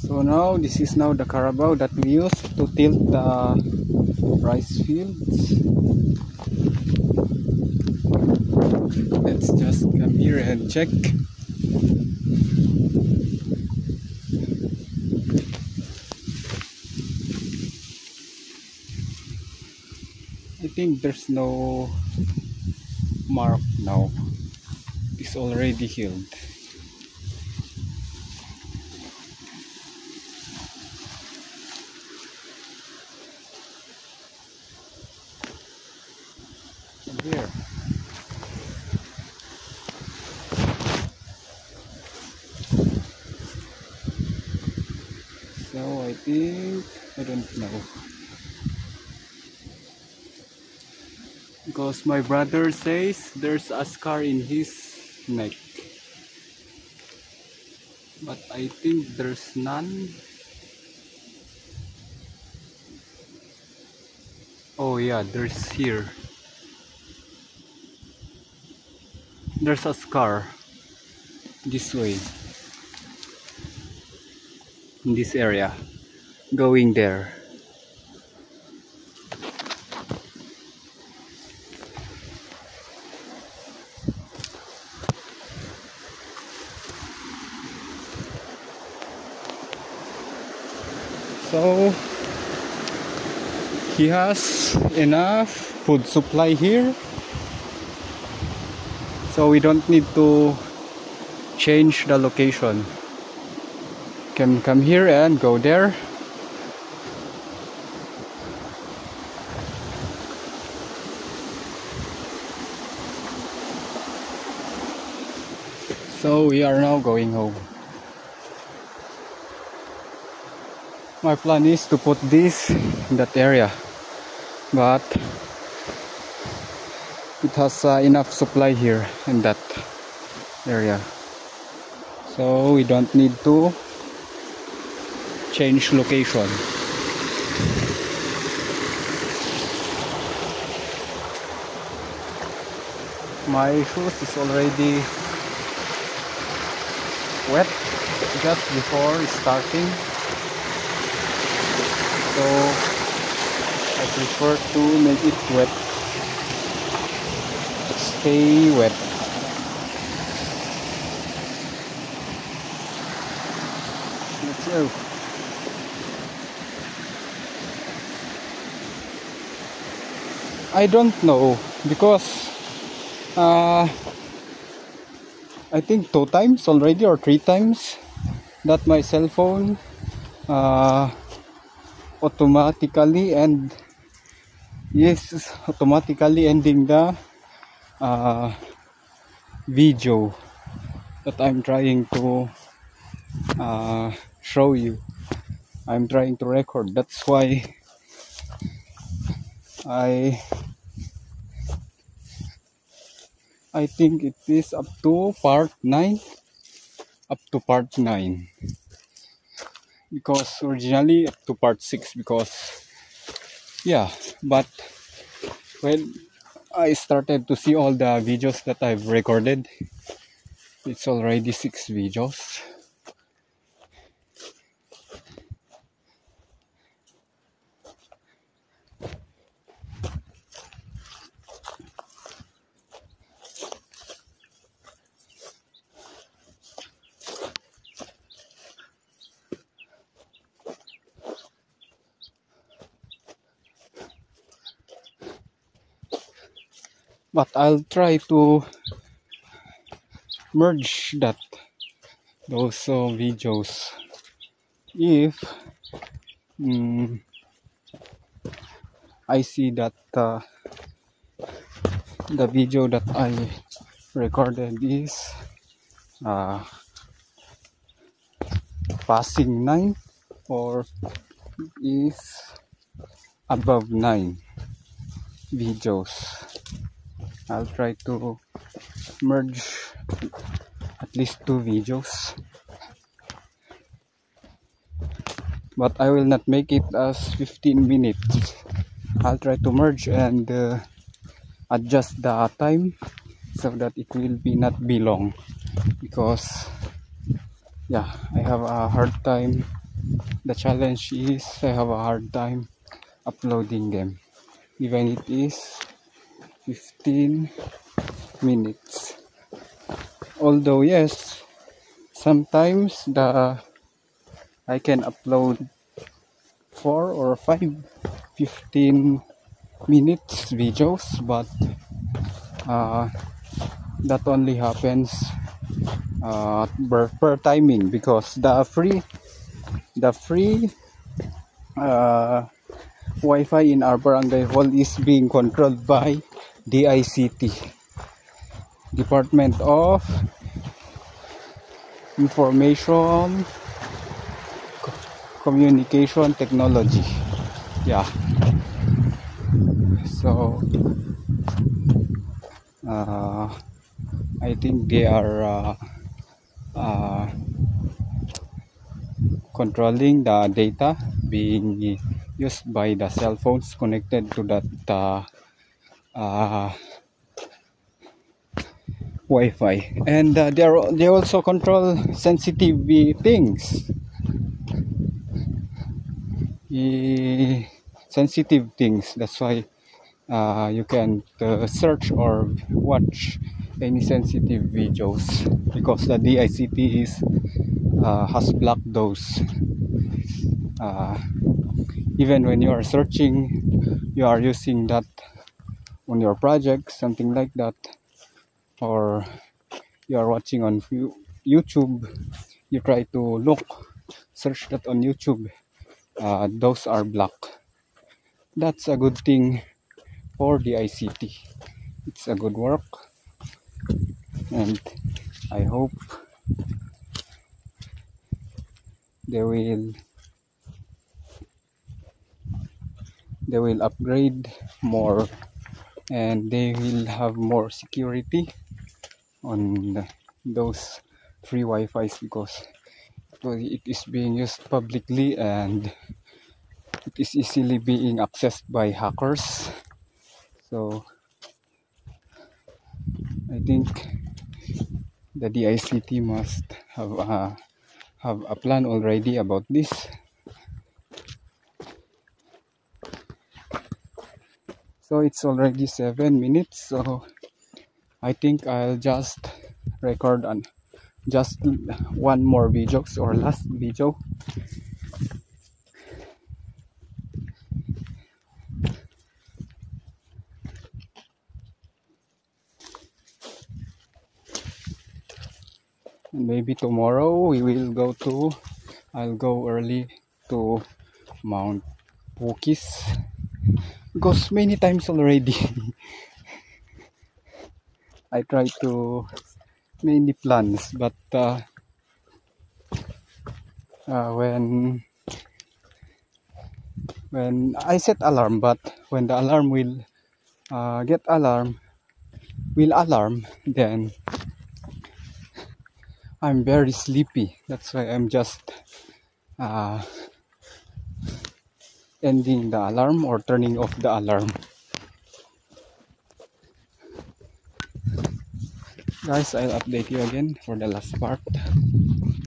So now this is now the carabao that we use to tilt the rice fields. Let's just come here and check. I think there's no mark now. It's already healed. Here. So I think, I don't know, because my brother says there's a scar in his neck, but I think there's none. Oh yeah, there's here. There's a scar this way, in this area, going there. So he has enough food supply here, so we don't need to change the location. Can come here and go there. So we are now going home. My plan is to put this in that area, but it has enough supply here in that area, so we don't need to change location. My shoes is already wet just before starting, so I prefer to make it wet, stay wet. Let's go. I don't know, because I think 2 times already or 3 times that my cell phone automatically automatically ending the video that I'm trying to show you. I'm trying to record. That's why I think it is up to part 9, because originally up to part 6, because yeah, but when I started to see all the videos that I've recorded, it's already 6 videos. But I'll try to merge those videos if I see that the video that I recorded is passing 9 or is above 9 videos. I'll try to merge at least 2 videos, but I will not make it as 15 minutes. I'll try to merge and adjust the time so that it will not be long, because yeah, I have a hard time the challenge is I have a hard time uploading them, even it is 15 minutes. Although yes, sometimes I can upload 4 or 5 15 minutes videos, but that only happens per timing, because the free Wi-Fi in our barangay hall is being controlled by DICT, Department of Information Communication Technology. Yeah. So I think they are controlling the data being used by the cell phones connected to that Wi-Fi, and they also control sensitive things, sensitive things. That's why you can search or watch any sensitive videos, because the DICT has blocked those. Even when you are searching, you are using that on your project, something like that, or you are watching on YouTube, you try to search that on YouTube, those are blocked. That's a good thing for the ICT. It's a good work, and I hope they will upgrade more, and they will have more security on those free Wi-Fis, because it is being used publicly and it is easily being accessed by hackers. So I think the DICT must have a plan already about this. So it's already 7 minutes, so I think I'll just record on just one more video, or last video. And maybe tomorrow I'll go early to Mount Pukis, because many times already I tried to many plans, but when I set alarm, but when the alarm will alarm, then I'm very sleepy. That's why I'm just ending the alarm or turning off the alarm. Guys, I'll update you again for the last part.